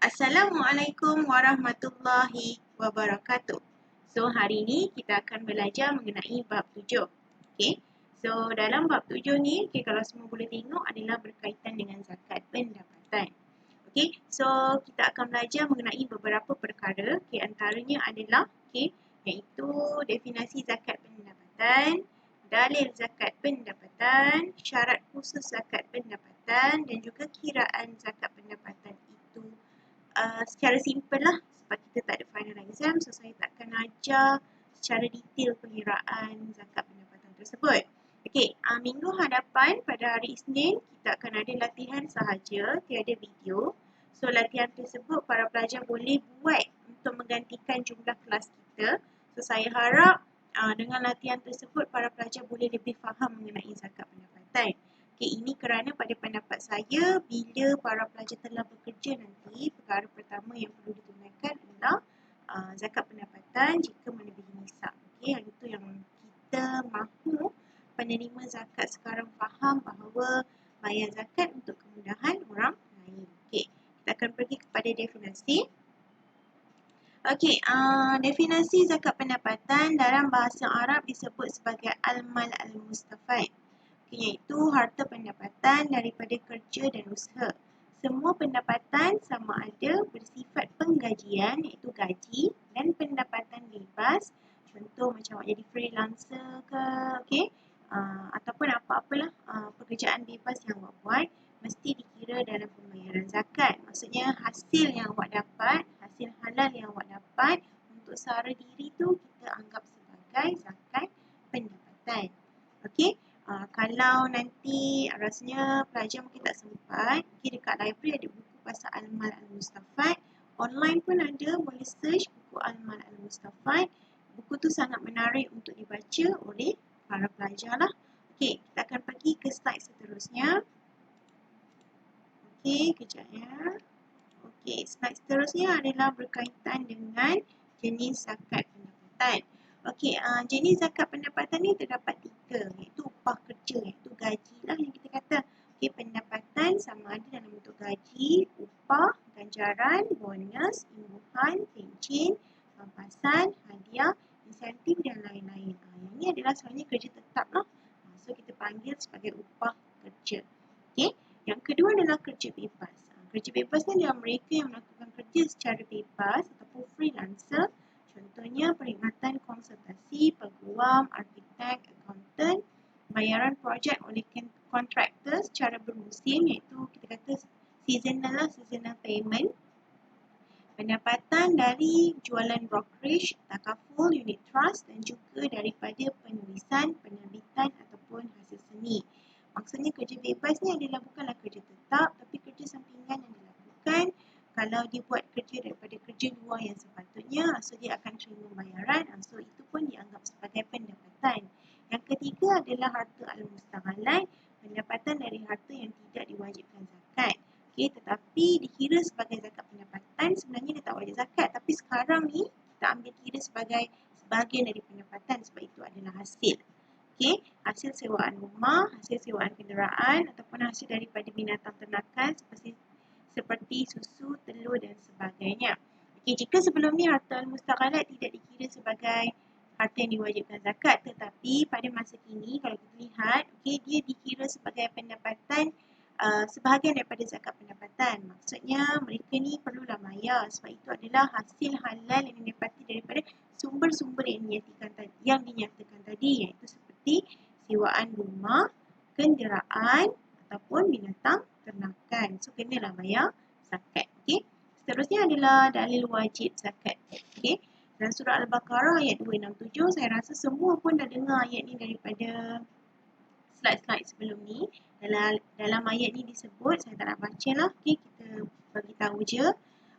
Assalamualaikum warahmatullahi wabarakatuh. So, hari ni kita akan belajar mengenai bab 7. Okay. So, dalam bab 7 ni, okay, kalau semua boleh tengok adalah berkaitan dengan zakat pendapatan. Okay. So, kita akan belajar mengenai beberapa perkara. Okay, antaranya adalah, okay, iaitu definisi zakat pendapatan, dalil zakat pendapatan, syarat khusus zakat pendapatan dan juga kiraan zakat pendapatan itu secara simple lah sebab kita tak ada final exam, so saya tak akan ajar secara detail pengiraan zakat pendapatan tersebut. Okey, minggu hadapan pada hari Isnin kita akan ada latihan sahaja, tiada video. So latihan tersebut para pelajar boleh buat untuk menggantikan jumlah kelas kita. So saya harap dengan latihan tersebut para pelajar boleh lebih faham mengenai zakat pendapatan. Okay, ini kerana pada pendapat saya, bila para pelajar telah bekerja nanti, perkara pertama yang perlu ditunaikan adalah zakat pendapatan jika melebihi nisab. Okay, yang itu yang kita mahu penerima zakat sekarang faham bahawa bayar zakat untuk kemudahan orang lain. Okay, kita akan pergi kepada definisi. Okey, definisi zakat pendapatan dalam bahasa Arab disebut sebagai al-mal al-mustafad. Iaitu harta pendapatan daripada kerja dan usaha. Semua pendapatan sama ada bersifat penggajian iaitu gaji dan pendapatan bebas. Contoh macam awak jadi freelancer ke, okey, ataupun apa-apalah pekerjaan bebas yang awak buat mesti dikira dalam pembayaran zakat. Maksudnya hasil yang awak dapat, hasil halal yang awak dapat untuk sara diri tu kita anggap sebagai zakat pendapatan. Okey. Kalau nanti rasanya pelajar mungkin tak sempat, dekat library ada buku pasal Al-Mal Al-Mustafad. Online pun ada, boleh search buku Al-Mal Al-Mustafad. Buku tu sangat menarik untuk dibaca oleh para pelajar lah. Okey, kita akan pergi ke slide seterusnya. Okey, kejap ya. Okey, slide seterusnya adalah berkaitan dengan jenis zakat pendapatan. Okey, jenis zakat pendapatan ni terdapat 3, iaitu upah kerja, iaitu gaji lah yang kita kata. Okey, pendapatan sama ada dalam bentuk gaji, upah, ganjaran, bonus, imbuhan, pencen, pampasan, hadiah, insentif dan lain-lain. Yang ini adalah sebenarnya kerja tetap lah. So, kita panggil sebagai upah kerja. Okey, yang kedua adalah kerja bebas. Kerja bebas ni adalah mereka yang melakukan kerja secara bebas ataupun freelancer. Contohnya perkhidmatan konsultasi, peguam, arkitek, accountant, bayaran projek oleh kontraktor secara bermusim iaitu kita kata seasonal payment. Pendapatan dari jualan brokerage, takaful, unit trust dan juga daripada penulisan, penerbitan ataupun hasil seni. Maksudnya kerja bebas ni adalah bukanlah kerja tetap tapi kerja sampingan yang dilakukan. Kalau dia buat kerja daripada kerja luar yang sepatutnya, so dia akan terima bayaran, so itu pun dianggap sebagai pendapatan. Yang ketiga adalah harta al-mustaghalat, pendapatan dari harta yang tidak diwajibkan zakat. Okay, tetapi dikira sebagai zakat pendapatan, sebenarnya dia tak wajib zakat. Tapi sekarang ni kita ambil kira sebagai sebahagian dari pendapatan sebab itu adalah hasil. Okay, hasil sewaan rumah, hasil sewaan kenderaan ataupun hasil daripada binatang ternakan seperti susu, telur dan sebagainya. Okay, jika sebelum ni harta al-mustaghalat tidak dikira sebagai harta yang diwajibkan zakat, tetapi pada masa kini kalau kita lihat, okay, dia dikira sebagai pendapatan sebahagian daripada zakat pendapatan. Maksudnya mereka ni perlulah bayar sebab itu adalah hasil halal yang didapati daripada sumber-sumber yang dinyatakan tadi, iaitu seperti sewaan rumah, kenderaan ataupun binatang ternakan. So kenalah bayar zakat. Okay. Seterusnya adalah dalil wajib zakat. Okay. Dalam surah Al-Baqarah ayat 267, saya rasa semua pun dah dengar ayat ni daripada slide-slide sebelum ni. Dalam ayat ni disebut, saya tak nak baca lah. Okay, kita bagi tahu je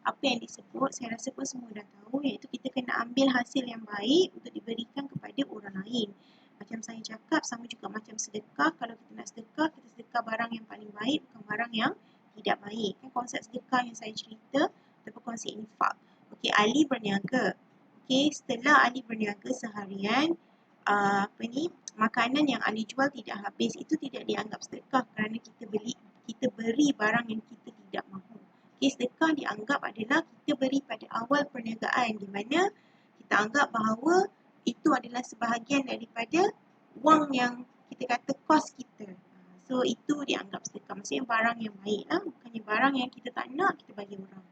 apa yang disebut. Saya rasa pun semua dah tahu, iaitu kita kena ambil hasil yang baik untuk diberikan kepada orang lain. Macam saya cakap, sama juga macam sedekah. Kalau kita nak sedekah, kita sedekah barang yang paling baik, bukan barang yang tidak baik. Kan konsep sedekah yang saya cerita, ataupun konsep infak. Okey, Ali berniaga. Okey, setelah Ali berniaga seharian, makanan yang Ali jual tidak habis, itu tidak dianggap sedekah kerana kita beri barang yang kita tidak mahu. Okay, sedekah dianggap adalah kita beri pada awal perniagaan di mana kita anggap bahawa itu adalah sebahagian daripada wang yang kita kata kos kita. So itu dianggap sedekah. Maksudnya barang yang baik lah. Bukannya barang yang kita tak nak, kita bagi orang.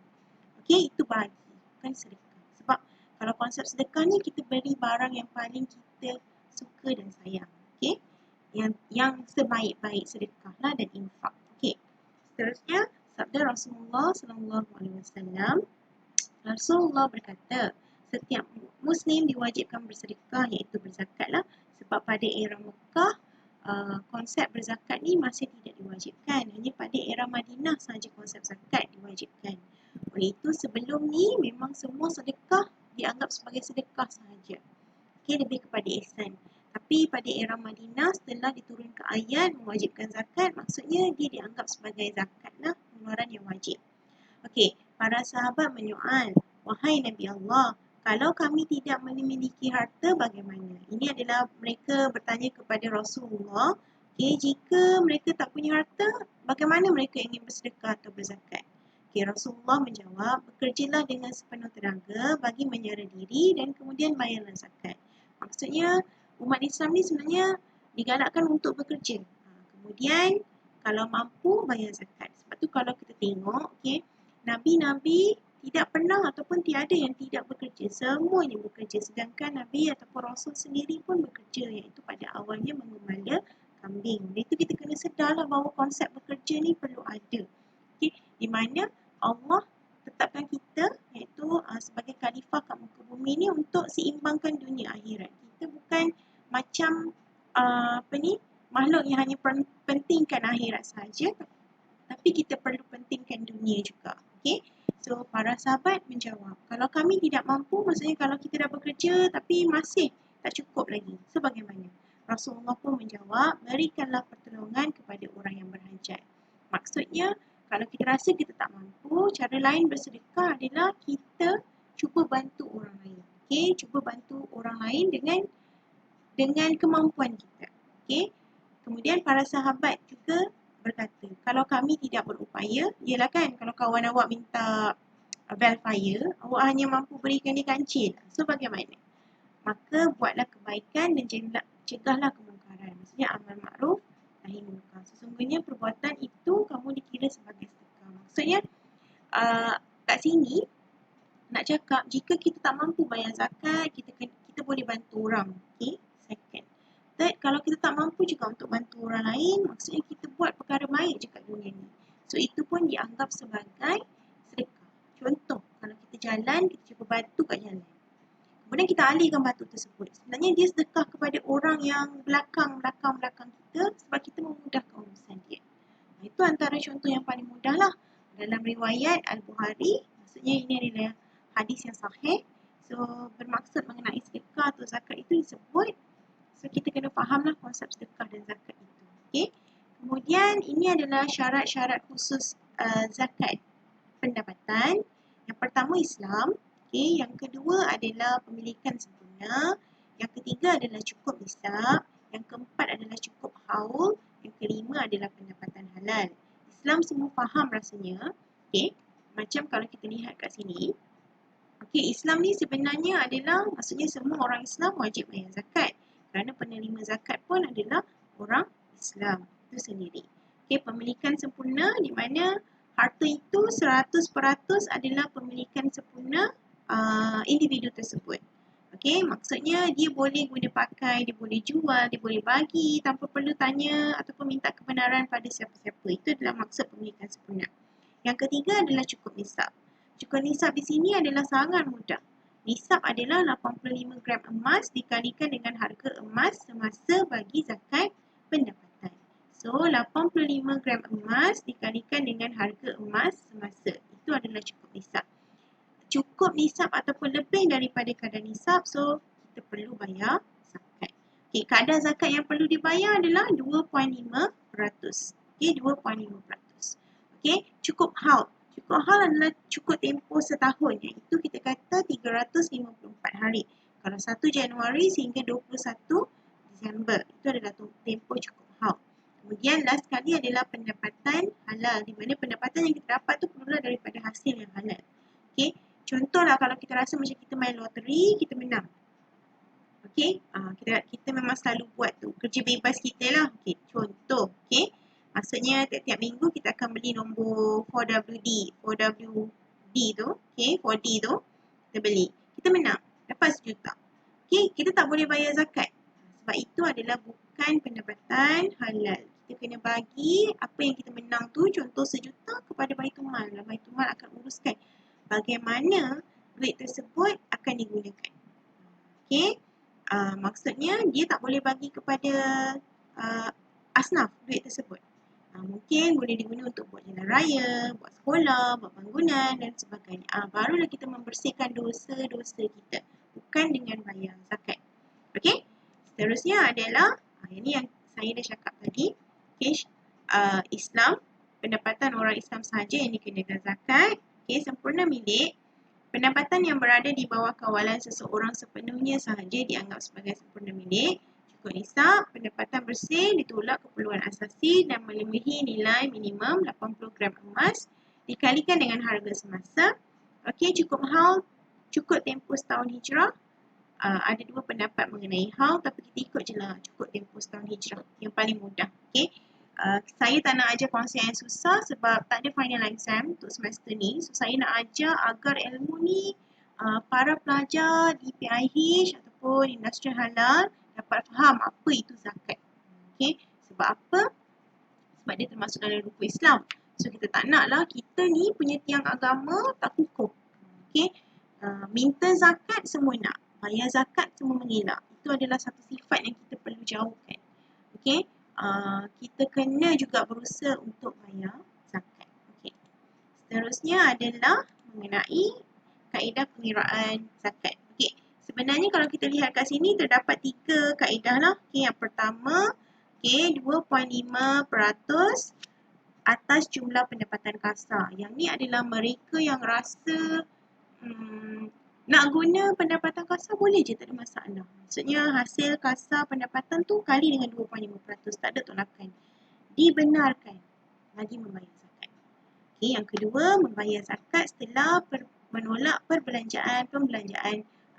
Okay, itu bagi. Bukan sedekah. Sebab kalau konsep sedekah ni kita beri barang yang paling kita suka dan sayang. Okay. Yang sebaik-baik sedekah lah dan infak. Okay. Seterusnya, sabda Rasulullah SAW. Rasulullah berkata, setiap Muslim diwajibkan bersedekah iaitu berzakat lah. Sebab pada era Mekah, konsep berzakat ni masih tidak diwajibkan. Hanya pada era Madinah sahaja konsep zakat diwajibkan. Oleh itu sebelum ni memang semua sedekah dianggap sebagai sedekah sahaja. Okay, lebih kepada ihsan. Tapi pada era Madinah setelah diturunkan ayat mewajibkan zakat, maksudnya dia dianggap sebagai zakat lah, pengeluaran yang wajib. Okey, para sahabat menyoal, wahai Nabi Allah, kalau kami tidak memiliki harta bagaimana? Ini adalah mereka bertanya kepada Rasulullah. Okey, jika mereka tak punya harta, bagaimana mereka ingin bersedekah atau berzakat? Okey, Rasulullah menjawab, bekerjalah dengan sepenuh tenaga bagi menyara diri dan kemudian bayarlah zakat. Maksudnya, umat Islam ni sebenarnya digalakkan untuk bekerja. Kemudian, kalau mampu, bayar zakat. Sebab tu kalau kita tengok, okey, Nabi-Nabi tidak pernah ataupun tiada yang tidak bekerja. Semuanya bekerja. Sedangkan Nabi ataupun Rasul sendiri pun bekerja. Iaitu pada awalnya mengembala kambing. Itu kita kena sedarlah bahawa konsep bekerja ni perlu ada. Okay? Di mana Allah tetapkan kita iaitu sebagai khalifah kat muka bumi ni untuk seimbangkan dunia akhirat. Kita bukan macam makhluk yang hanya pentingkan akhirat sahaja. Tapi kita perlu pentingkan dunia juga. Okay? So, para sahabat menjawab, kalau kami tidak mampu, maksudnya kalau kita dah bekerja tapi masih tak cukup lagi. So, bagaimana? Rasulullah pun menjawab, berikanlah pertolongan kepada orang yang berhajat. Maksudnya, kalau kita rasa kita tak mampu, cara lain bersedekah adalah kita cuba bantu orang lain. Okay? Cuba bantu orang lain dengan kemampuan kita. Okay? Kemudian para sahabat juga berkata, kalau kami tidak berupaya, ialah kan kalau kawan awak minta valve fire, awak hanya mampu berikan dia kancil. So bagaimana? Maka buatlah kebaikan dan cegahlah kemungkaran. Maksudnya amal makruf nahi munkar. Sesungguhnya perbuatan itu kamu dikira sebagai sedekah. Maksudnya kat sini nak cakap jika kita tak mampu bayar zakat, kita boleh bantu orang. Okay? Second. Third, kalau kita tak mampu juga untuk bantu orang lain, maksudnya kita buat perkara baik je kat dunia ni. So, itu pun dianggap sebagai sedekah. Contoh, kalau kita jalan, kita cuba batu kat jalan. Kemudian kita alihkan batu tersebut. Sebenarnya dia sedekah kepada orang yang belakang kita sebab kita memudahkan urusan dia. Itu antara contoh yang paling mudah lah. Dalam riwayat Al-Bukhari, maksudnya ini adalah hadis yang sahih. So, bermaksud mengenai sedekah atau zakat itu disebut. So, kita kena fahamlah konsep sedekah dan zakat itu. Okay? Kemudian, ini adalah syarat-syarat khusus zakat pendapatan. Yang pertama, Islam. Okay? Yang kedua adalah pemilikan sempurna. Yang ketiga adalah cukup nisab. Yang keempat adalah cukup haul. Yang kelima adalah pendapatan halal. Islam semua faham rasanya. Okay? Macam kalau kita lihat kat sini. Okay, Islam ni sebenarnya adalah, maksudnya semua orang Islam wajib bayar zakat. Kerana penerima zakat pun adalah orang Islam itu sendiri. Okay, pemilikan sempurna di mana harta itu 100% adalah pemilikan sempurna individu tersebut. Okay, maksudnya dia boleh guna pakai, dia boleh jual, dia boleh bagi tanpa perlu tanya ataupun minta kebenaran pada siapa-siapa. Itu adalah maksud pemilikan sempurna. Yang ketiga adalah cukup nisab. Cukup nisab di sini adalah sangat mudah. Nisab adalah 85 gram emas dikalikan dengan harga emas semasa bagi zakat pendapatan. So, 85 gram emas dikalikan dengan harga emas semasa. Itu adalah cukup nisab. Cukup nisab ataupun lebih daripada kadar nisab, so kita perlu bayar zakat. Okay, kadar zakat yang perlu dibayar adalah 2.5%. Okay, 2.5%. Okay, cukup haul. Cukup haul adalah cukup tempoh setahun. Iaitu kita kata 354 hari. Kalau 1 Januari sehingga 21 Disember. Itu adalah tempoh cukup haul. Kemudian last sekali adalah pendapatan halal, di mana pendapatan yang kita dapat tu perlulah daripada hasil yang halal. Okey, contohlah kalau kita rasa macam kita main loteri, kita menang. Okey, kita memang selalu buat tu, kerja bebas kita lah. Okey, contoh, okey. Maksudnya tiap-tiap minggu kita akan beli nombor 4WD tu, okey, 4D tu, kita beli. Kita menang, dapat 1 juta. Okey, kita tak boleh bayar zakat. Sebab itu adalah bukan pendapatan halal. Kita kena bagi apa yang kita menang tu, contoh 1 juta kepada Baitulmal. Baitulmal akan uruskan bagaimana duit tersebut akan digunakan. Okey, maksudnya dia tak boleh bagi kepada asnaf duit tersebut. Mungkin boleh digunakan untuk buat jalan raya, buat sekolah, buat bangunan dan sebagainya. Barulah kita membersihkan dosa-dosa kita. Bukan dengan bayar zakat. Okey, seterusnya adalah, ini yang saya dah cakap tadi. Okay, Islam, pendapatan orang Islam sahaja yang dikenakan zakat. Okay, sempurna milik. Pendapatan yang berada di bawah kawalan seseorang sepenuhnya sahaja dianggap sebagai sempurna milik. Cukup nisab, pendapatan bersih ditolak keperluan asasi dan melebihi nilai minimum 80 gram emas dikalikan dengan harga semasa. Okey, cukup haul, cukup tempoh setahun hijrah. Ada dua pendapat mengenai haul, tapi kita ikut je lah cukup tempoh setahun hijrah yang paling mudah. Okey, saya tak nak ajar konsep yang susah sebab tak ada final exam untuk semester ni. So saya nak ajar agar ilmu ni para pelajar di PIH ataupun industri halal dapat faham apa itu zakat. Okey, sebab apa? Sebab dia termasuk dalam rukun Islam. So kita tak nak lah kita ni punya tiang agama tak kukuh. Okey, minta zakat semua nak, bayar zakat semua mengelak. Itu adalah satu sifat yang kita perlu jauhkan. Okey, kita kena juga berusaha untuk bayar zakat. Okey, seterusnya adalah mengenai kaedah pengiraan zakat. Okey, sebenarnya kalau kita lihat kat sini terdapat 3 kaedah lah. Okey, yang pertama, okey, 2.5% atas jumlah pendapatan kasar. Yang ni adalah mereka yang rasa nak guna pendapatan kasar boleh je, tak ada masalah. Maksudnya hasil kasar pendapatan tu kali dengan 2.5%, tak ada tolakan. Dibenarkan lagi membayar zakat. Okey, yang kedua, membayar zakat setelah menolak pembelanjaan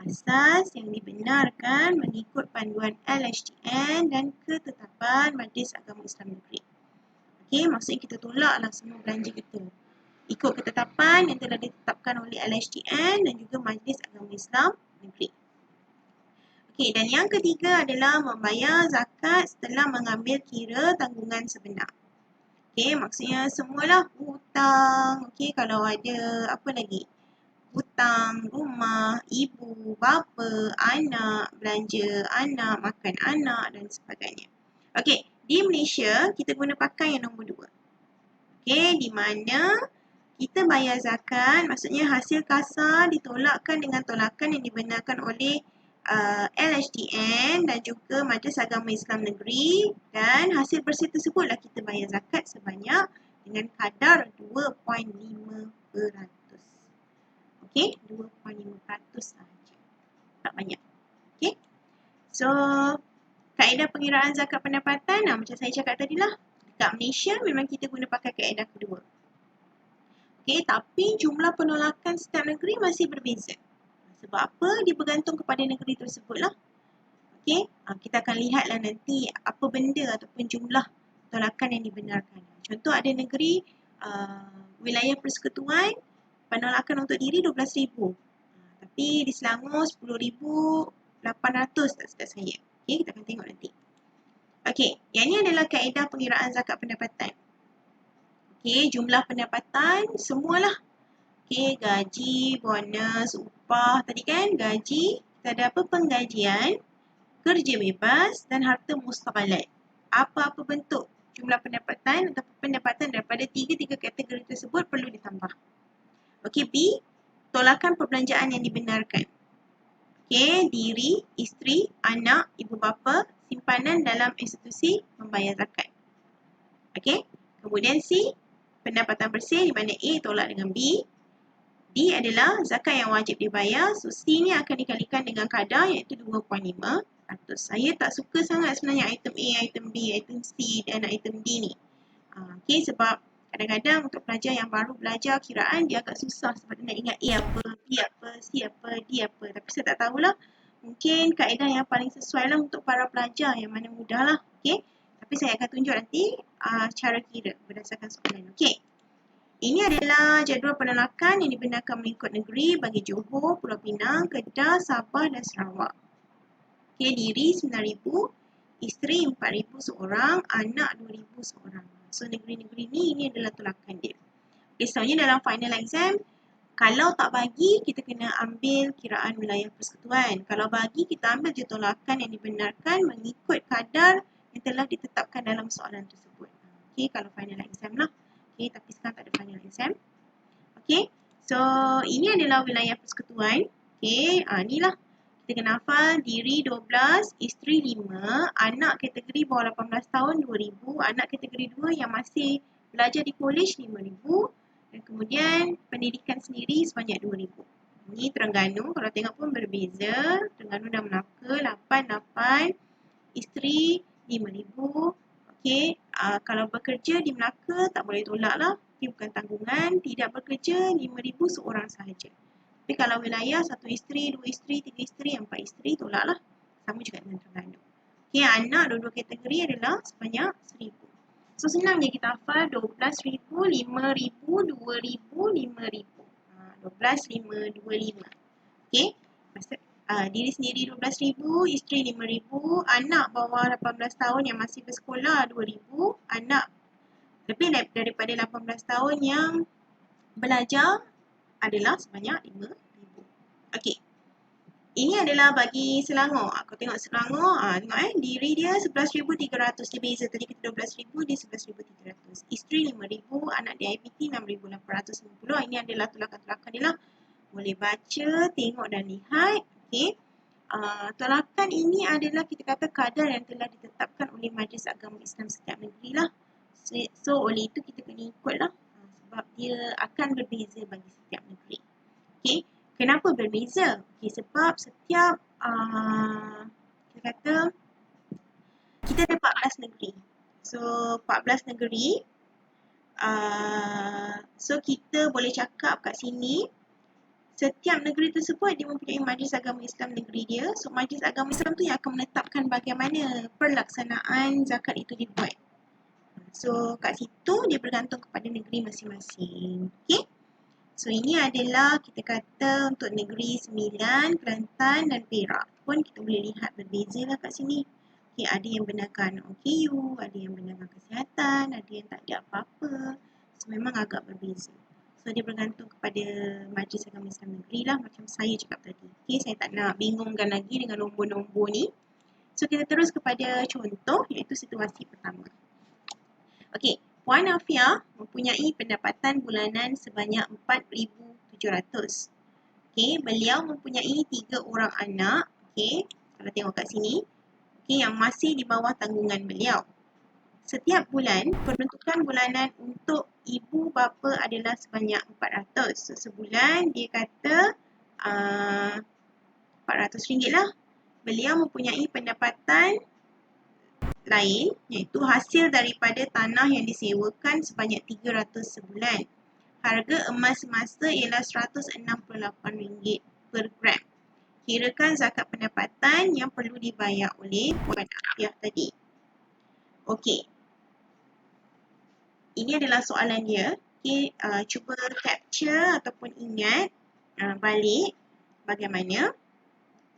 asas yang dibenarkan mengikut panduan LHDN dan ketetapan Majlis Agama Islam Negeri. Okey, maksudnya kita tolaklah semua belanja kita ikut ketetapan yang telah ditetapkan oleh LHDN dan juga Majlis Agama Islam Negeri. Okey, dan yang ketiga adalah membayar zakat setelah mengambil kira tanggungan sebenar. Okey, maksudnya semualah hutang. Okey, kalau ada apa lagi? Hutang, rumah, ibu, bapa, anak, belanja anak, makan anak dan sebagainya. Okey, di Malaysia kita guna pakai yang nombor 2. Okey, di mana kita bayar zakat, maksudnya hasil kasar ditolakkan dengan tolakan yang dibenarkan oleh LHDN dan juga Majlis Agama Islam Negeri, dan hasil bersih tersebutlah kita bayar zakat sebanyak dengan kadar 2.5%. Okey, 2.5% sahaja. Tak banyak. Okey. So, kaedah pengiraan zakat pendapatan, macam saya cakap tadi lah, dekat Malaysia memang kita guna pakai kaedah kedua. Okey, tapi jumlah penolakan setiap negeri masih berbeza. Sebab apa? Dia bergantung kepada negeri tersebut lah. Okey, kita akan lihatlah nanti apa benda ataupun jumlah tolakan yang dibenarkan. Contoh ada negeri wilayah persekutuan penolakan untuk diri 12,000. Tapi di Selangor 10,800 tak silap saya. Okey, kita akan tengok nanti. Okey, yang ni adalah kaedah pengiraan zakat pendapatan. Okey, jumlah pendapatan semualah. Okey, gaji, bonus, upah. Tadi kan gaji, kita ada apa? Penggajian, kerja bebas dan harta mustaqalat. Apa-apa bentuk jumlah pendapatan atau pendapatan daripada tiga kategori tersebut perlu ditambah. Okey, B, tolakan perbelanjaan yang dibenarkan. Okey, diri, isteri, anak, ibu bapa, simpanan dalam institusi membayar zakat. Okey, kemudian C, pendapatan bersih di mana A tolak dengan B. D, D adalah zakat yang wajib dibayar. So C ni akan dikalikan dengan kadar iaitu 2.5%. Saya tak suka sangat sebenarnya item A, item B, item C dan item D ni. Okay, sebab kadang-kadang untuk pelajar yang baru belajar kiraan dia agak susah sebab dia nak ingat A apa, B apa, C apa, D apa. Tapi saya tak tahulah. Mungkin kaedah yang paling sesuai lah untuk para pelajar yang mana mudah lah. Okay. Tapi saya akan tunjuk nanti cara kira berdasarkan soalan. Okay. Ini adalah jadual penolakan yang dibenarkan mengikut negeri bagi Johor, Pulau Pinang, Kedah, Sabah dan Sarawak. Okay, diri 9,000, isteri 4,000 seorang, anak 2,000 seorang. So negeri-negeri ni ini adalah tolakan dia. Okay, selanjutnya dalam final exam, kalau tak bagi, kita kena ambil kiraan wilayah persekutuan. Kalau bagi, kita ambil je tolakan yang dibenarkan mengikut kadar yang telah ditetapkan dalam soalan tersebut. Okay, kalau final exam lah. Okay, tapi sekarang tak ada final exam. Okay, so ini adalah wilayah persekutuan. Okay, inilah. Kita kena hafal diri 12, isteri 5, anak kategori bawah 18 tahun 2,000, anak kategori 2 yang masih belajar di college 5,000 dan kemudian pendidikan sendiri sebanyak 2,000. Ini Terengganu, kalau tengok pun berbeza. Terengganu dan Melaka 8, isteri 5,000. Okay, kalau bekerja di Melaka tak boleh tolak lah. Okay, bukan tanggungan. Tidak bekerja 5,000 seorang sahaja. Tapi kalau wilayah 1 isteri, 2 isteri, 3 isteri, 4 isteri tolak lah. Sama juga dengan Terengganu. Okay, anak dua-dua kategori adalah sebanyak 1,000. So senang je kita hafal 12,000, 5,000, 2,000, 5,000. 12, 5, 2, 5. Okay. Diri sendiri 12,000, isteri 5,000, anak bawah 18 tahun yang masih bersekolah 2,000, anak lebih daripada 18 tahun yang belajar adalah sebanyak 5,000. Okey. Ini adalah bagi Selangor. Aku tengok Selangor, tengok diri dia 11,300. Dia beza tadi kita 12,000, dia 11,300. Isteri 5,000, anak dia IPT 6,850. Ini adalah tolakan-tolakan dia lah. Boleh baca, tengok dan lihat. Okey. Tolakan ini adalah kita kata kadar yang telah ditetapkan oleh Majlis Agama Islam setiap negeri lah. So oleh itu kita kena ikut lah. Sebab dia akan berbeza bagi setiap negeri. Okey. Kenapa berbeza? Okay, sebab setiap kita kata kita ada 14 negeri. So 14 negeri. So kita boleh cakap kat sini setiap negeri tersebut dia mempunyai Majlis Agama Islam negeri dia. So Majlis Agama Islam tu yang akan menetapkan bagaimana pelaksanaan zakat itu dibuat. So kat situ dia bergantung kepada negeri masing-masing. Okay. So ini adalah kita kata untuk negeri Sembilan, Kelantan dan Perak pun kita boleh lihat berbeza lah kat sini. Okay, ada yang benarkan OKU, ada yang benarkan kesihatan, ada yang tak ada apa-apa. So memang agak berbeza. So dia bergantung kepada Majlis Agama Islam negeri lah macam saya cakap tadi. Okay, saya tak nak bingungkan lagi dengan nombor-nombor ni. So kita terus kepada contoh iaitu situasi pertama. Okay. Puan Afia mempunyai pendapatan bulanan sebanyak 4,700. Okay, beliau mempunyai 3 orang anak. Okay, kalau tengok kat sini. Okay, yang masih di bawah tanggungan beliau. Setiap bulan, peruntukan bulanan untuk ibu bapa adalah sebanyak 400. So, sebulan dia kata RM400 lah. Beliau mempunyai pendapatan lain iaitu hasil daripada tanah yang disewakan sebanyak 300 sebulan. Harga emas semasa ialah RM168 per gram. Kirakan zakat pendapatan yang perlu dibayar oleh Puan Afiah tadi. Okey. Ini adalah soalan dia. Okay, cuba capture ataupun ingat balik bagaimana.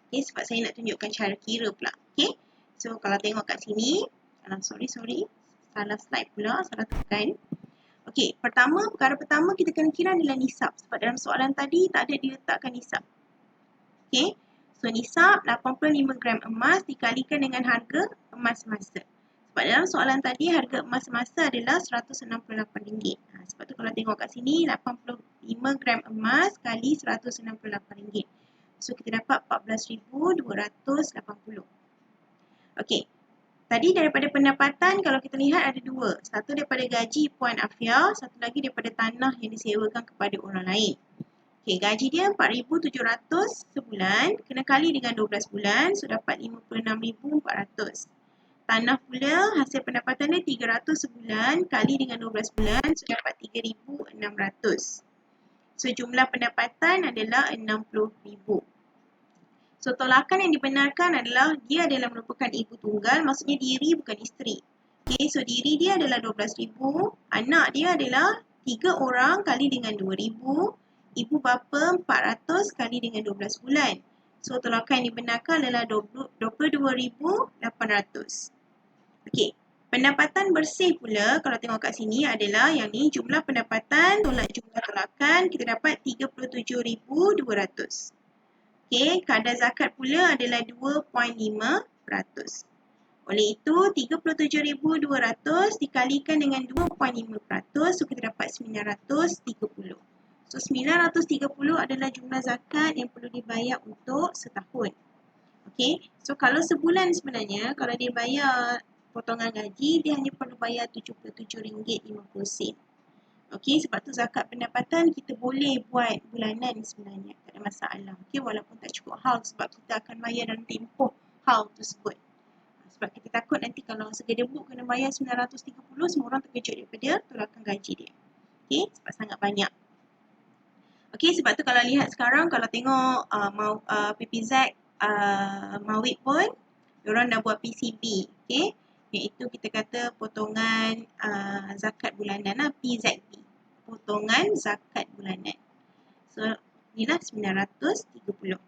Okay, sebab saya nak tunjukkan cara kira pula. Okay. So, kalau tengok kat sini, sorry. Salah slide pula, salah tekan. Okey, perkara pertama kita kena kira adalah nisab. Sebab dalam soalan tadi tak ada diletakkan nisab. Okey, so nisab 85 gram emas dikalikan dengan harga emas semasa. Sebab dalam soalan tadi harga emas semasa adalah RM168. Sebab tu kalau tengok kat sini, 85 gram emas kali RM168. So, kita dapat 14,280. Okey, tadi daripada pendapatan kalau kita lihat ada 2. Satu daripada gaji Puan Afia, satu lagi daripada tanah yang disewakan kepada orang lain. Okey, gaji dia 4,700 sebulan, kena kali dengan 12 bulan, so dapat 56,400. Tanah pula hasil pendapatan dia 300 sebulan, kali dengan 12 bulan, so dapat 3,600. So jumlah pendapatan adalah 60,000. So tolakan yang dibenarkan adalah dia adalah merupakan ibu tunggal, maksudnya diri bukan isteri. Okay, so diri dia adalah 12,000, anak dia adalah 3 orang kali dengan 2,000, ibu bapa 400 kali dengan 12 bulan. So tolakan yang dibenarkan adalah 22,800. Okey, pendapatan bersih pula kalau tengok kat sini adalah yang ni jumlah pendapatan tolak jumlah tolakan, kita dapat 37,200. Okey, kadar zakat pula adalah 2.5%. Oleh itu, 37,200 dikalikan dengan 2.5%, so kita dapat 930. So, 930 adalah jumlah zakat yang perlu dibayar untuk setahun. Okey, so kalau sebulan sebenarnya, kalau dia bayar potongan gaji, dia hanya perlu bayar RM77.50. Okey, sebab tu zakat pendapatan kita boleh buat bulanan sebenarnya, tak ada masalah. Okey, walaupun tak cukup haul sebab kita akan bayar dalam tempoh haul tersebut. Sebab kita takut nanti kalau segedebuk kena bayar 930, semua orang terkejut daripada tolakan gaji dia. Okey, sebab sangat banyak. Okey, sebab tu kalau lihat sekarang, kalau tengok PPZ Mawid pun, diorang dah buat PCB. Okey, iaitu kita kata potongan zakat bulanan lah, PZB. Potongan zakat bulanan. So, inilah 930.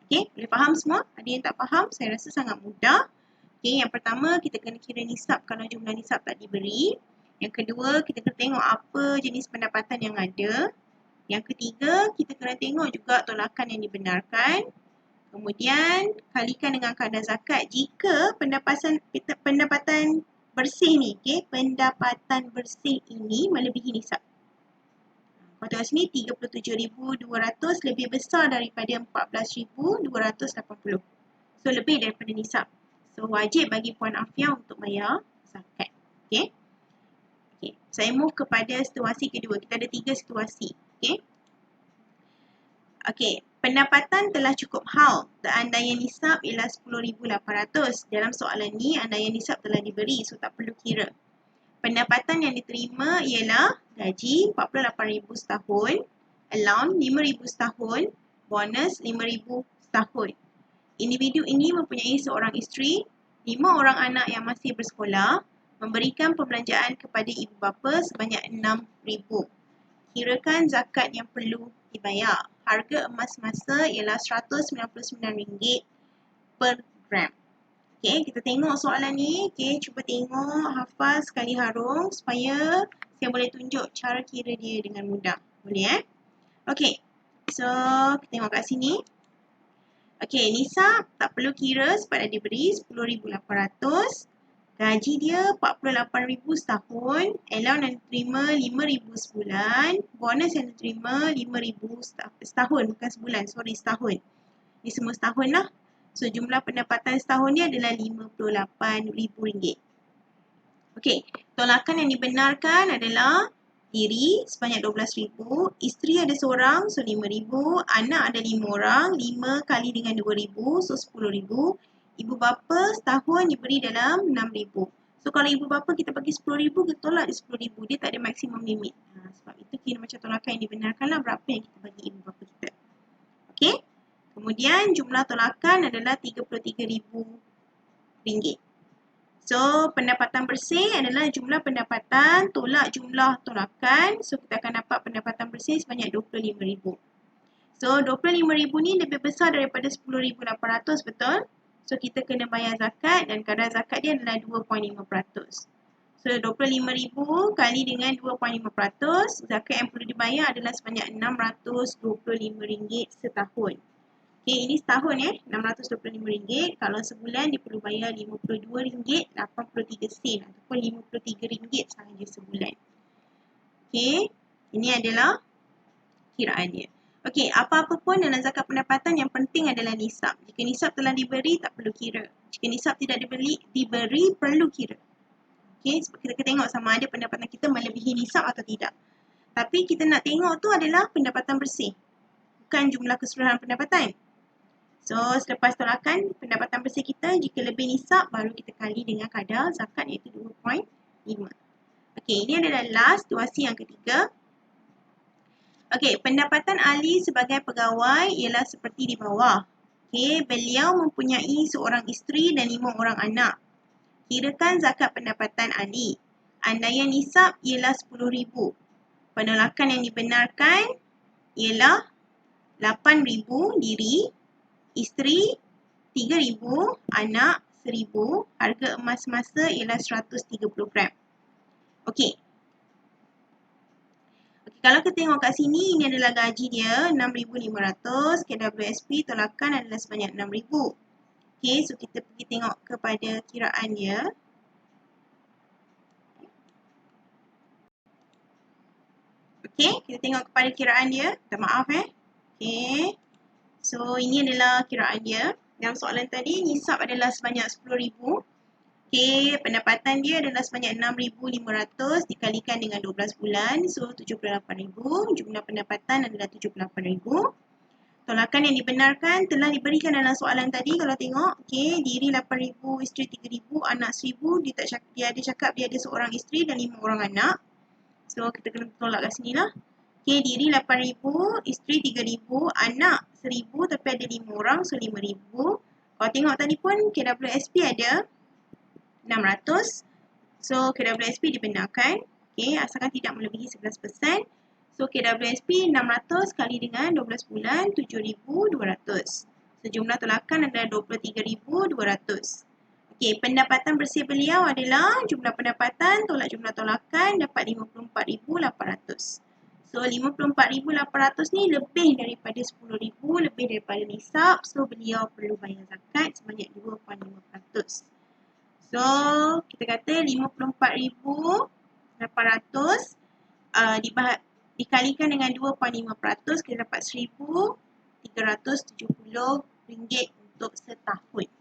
Okey, boleh faham semua? Ada yang tak faham? Saya rasa sangat mudah. Okey, yang pertama kita kena kira nisab kalau jumlah nisab tak diberi. Yang kedua, kita kena tengok apa jenis pendapatan yang ada. Yang ketiga, kita kena tengok juga tolakan yang dibenarkan. Kemudian, kalikan dengan kadar zakat jika pendapatan bersih ni, okay, pendapatan bersih ini melebihi nisab. Kalau tengok sini, 37,200 lebih besar daripada 14,280. So, lebih daripada nisab. So, wajib bagi Puan Afia untuk bayar zakat. Okay. Okay. Saya move kepada situasi kedua. Kita ada 3 situasi. Okay. Okay. Pendapatan telah cukup haul. Andaian nisab ialah 10,800. Dalam soalan ni, andaian nisab telah diberi. So, tak perlu kira. Pendapatan yang diterima ialah gaji 48,000 setahun, allowance 5,000 setahun, bonus 5,000 setahun. Individu ini mempunyai seorang isteri, 5 orang anak yang masih bersekolah, memberikan perbelanjaan kepada ibu bapa sebanyak 6,000. Kirakan zakat yang perlu dibayar. Harga emas semasa ialah RM199 per gram. Okay, kita tengok soalan ni. Okay, cuba tengok, hafal sekali harung supaya saya boleh tunjuk cara kira dia dengan mudah. Boleh Okay, so kita tengok kat sini. Okay, nisab tak perlu kira sebab dah diberi 10,800. Gaji dia 48,000 setahun. Allowance yang diterima 5,000 sebulan. Bonus yang diterima 5,000 setahun. Bukan sebulan, sorry, setahun. Ini semua setahun lah. So, jumlah pendapatan setahun ni adalah RM58,000. Okey, tolakan yang dibenarkan adalah diri sebanyak 12,000, isteri ada seorang, so 5,000, anak ada 5 orang, 5 kali dengan 2,000, so 10,000. Ibu bapa setahun diberi dalam 6,000. So, kalau ibu bapa kita bagi 10,000, kita tolak di 10,000. Dia tak ada maksimum limit. Sebab itu kira macam tolakan yang dibenarkan lah berapa yang kita bagi ibu bapa kita. Okey. Kemudian jumlah tolakan adalah RM33,000. So, pendapatan bersih adalah jumlah pendapatan tolak jumlah tolakan. So, kita akan dapat pendapatan bersih sebanyak RM25,000. So, RM25,000 ni lebih besar daripada RM10,800, betul? So, kita kena bayar zakat dan kadar zakat dia adalah 2.5%. So, RM25,000 kali dengan 2.5%, zakat yang perlu dibayar adalah sebanyak RM625 setahun. Okay, ini setahun RM625. Kalau sebulan dia perlu bayar RM52.83 ataupun RM53 sahaja sebulan. Okay, ini adalah kiraan dia. Okay, apa-apa pun dalam zakat pendapatan yang penting adalah nisab. Jika nisab telah diberi, tak perlu kira. Jika nisab tidak diberi perlu kira. Okay, sebab kita tengok sama ada pendapatan kita melebihi nisab atau tidak. Tapi kita nak tengok tu adalah pendapatan bersih. bukan jumlah keseluruhan pendapatan. So, selepas tolakan pendapatan bersih kita, jika lebih nisab, baru kita kali dengan kadar zakat iaitu 2.5. Okey, ini adalah last situasi yang ketiga. Okey, pendapatan ahli sebagai pegawai ialah seperti di bawah. Okey, beliau mempunyai seorang isteri dan 5 orang anak. Kirakan zakat pendapatan ahli. Andaian nisab ialah 10,000. Penolakan yang dibenarkan ialah 8,000 diri, isteri 3,000, anak 1,000, harga emas semasa ialah 130 gram. Okey. Kalau kita tengok kat sini, ini adalah gaji dia 6,500, KWSP tolakan adalah sebanyak 6,000. Okey, so kita pergi tengok kepada kiraan dia. Okey, kita tengok kepada kiraan dia. Minta maaf Okey. So, ini adalah kiraan dia. Dalam soalan tadi, nisab adalah sebanyak 10,000. Okey, pendapatan dia adalah sebanyak 6,500 dikalikan dengan 12 bulan. So, 78,000. Jumlah pendapatan adalah 78,000. Tolakan yang dibenarkan telah diberikan dalam soalan tadi. Kalau tengok, okey, diri 8,000, isteri 3,000, anak 1,000. Dia ada cakap dia ada seorang isteri dan 5 orang anak. So, kita kena tolak kat sini lah. Okey, diri 8,000, isteri 3,000, anak 1,000 tapi ada 5 orang, so 5,000. Kalau tengok tadi pun KWSP ada 600. So, KWSP dibenarkan. Okey, asalkan tidak melebihi 11%. So, KWSP 600 kali dengan 12 bulan, 7,200. Sejumlah tolakan adalah 23,200. Okey, pendapatan bersih beliau adalah jumlah pendapatan tolak jumlah tolakan dapat 54,800. So, 54,800 ni lebih daripada 10,000, lebih daripada nisab. So, beliau perlu bayar zakat sebanyak 2.5%. So, kita kata 54,800 dikalikan dengan 2.5%, kita dapat RM1,370 untuk setahun.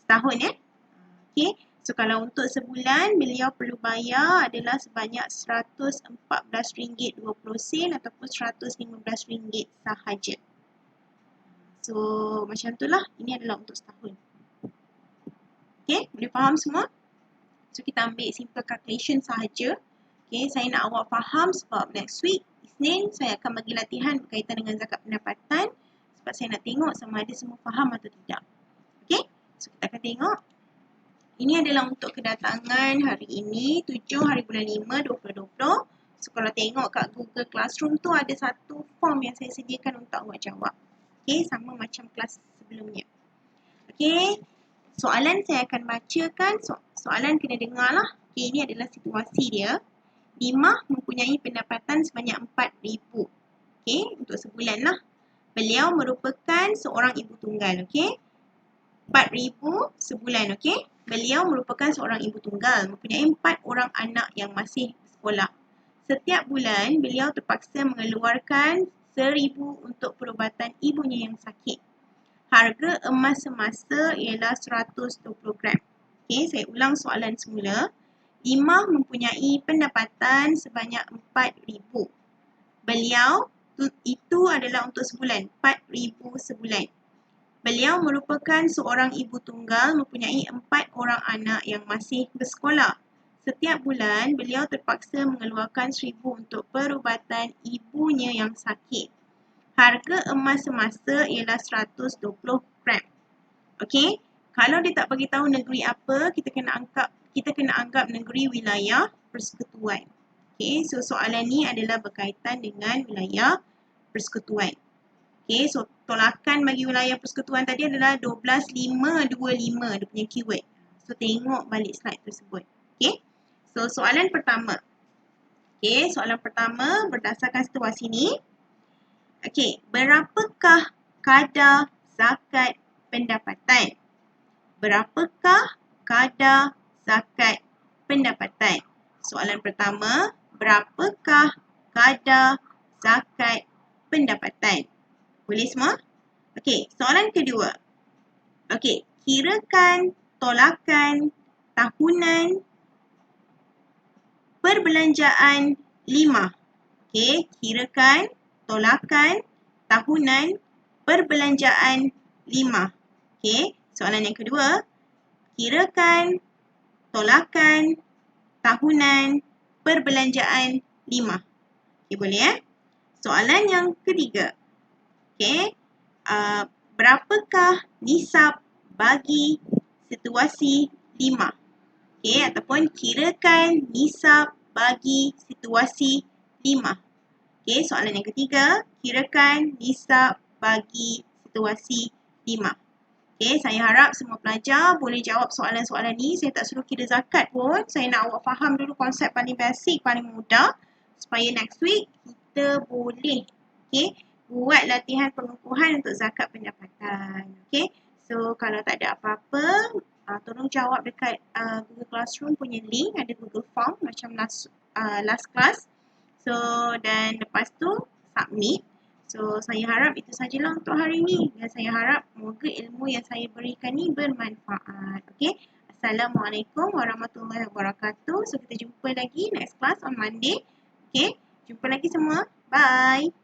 Setahun Okey, so kalau untuk sebulan, beliau perlu bayar adalah sebanyak RM114.20 ataupun RM115 sahaja. So, macam itulah. Ini adalah untuk setahun. Okey, boleh faham semua? So, kita ambil simple calculation sahaja. Okey, saya nak awak faham sebab next week, Isnin, saya akan bagi latihan berkaitan dengan zakat pendapatan sebab saya nak tengok sama ada semua faham atau tidak. Okey, so kita akan tengok. Ini adalah untuk kedatangan hari ini, 7 hari bulan 5, 2020. So, kalau tengok kat Google Classroom tu ada satu form yang saya sediakan untuk awak jawab. Okey, sama macam kelas sebelumnya. Okey, soalan saya akan bacakan. Soalan kena dengar lah. Okey, ini adalah situasi dia. Dimah mempunyai pendapatan sebanyak 4,000. Okey, untuk sebulan lah. Beliau merupakan seorang ibu tunggal. Okey, 4,000 sebulan. Okey, beliau merupakan seorang ibu tunggal. Mempunyai 4 orang anak yang masih sekolah. Setiap bulan, beliau terpaksa mengeluarkan 1,000 untuk perubatan ibunya yang sakit. Harga emas semasa ialah 120 gram. Okey, saya ulang soalan semula. Dimah mempunyai pendapatan sebanyak 4,000. Beliau, itu adalah untuk sebulan, 4,000 sebulan. Beliau merupakan seorang ibu tunggal mempunyai 4 orang anak yang masih bersekolah. Setiap bulan, beliau terpaksa mengeluarkan 1,000 untuk perubatan ibunya yang sakit. Harga emas semasa ialah 120 gram. Okey, kalau dia tak bagi tahu negeri apa, kita kena anggap negeri wilayah persekutuan. Okey, so soalan ni adalah berkaitan dengan wilayah persekutuan. Okey, so tolakan bagi wilayah persekutuan tadi adalah 12,525 dia punya keyword. So tengok balik slide tersebut. Okey, so soalan pertama. Okey, soalan pertama berdasarkan situasi ni. Okey, berapakah kadar zakat pendapatan? Berapakah kadar zakat pendapatan? Soalan pertama, berapakah kadar zakat pendapatan? Boleh semua? Okey, soalan kedua. Okey, kirakan tolakan tahunan perbelanjaan 5. Okey, kirakan tolakan tahunan, perbelanjaan 5. Okey, soalan yang kedua, kirakan tolakan tahunan, perbelanjaan 5. Okey, boleh Soalan yang ketiga. Okey, berapakah nisab bagi situasi 5? Okey, ataupun kirakan nisab bagi situasi 5. Okey, soalan yang ketiga, kirakan nisab bagi situasi 5. Okey, saya harap semua pelajar boleh jawab soalan-soalan ni. Saya tak suruh kira zakat pun. Saya nak awak faham dulu konsep paling basic, paling mudah. Supaya next week kita boleh buat latihan pengukuhan untuk zakat pendapatan. Okey, so kalau tak ada apa-apa, tolong jawab dekat Google Classroom punya link. Ada Google Form macam last class. So, dan lepas tu submit. So, saya harap itu sajalah untuk hari ini. Dan saya harap semoga ilmu yang saya berikan ni bermanfaat. Okey. Assalamualaikum warahmatullahi wabarakatuh. So, kita jumpa lagi next class on Monday. Okey. Jumpa lagi semua. Bye.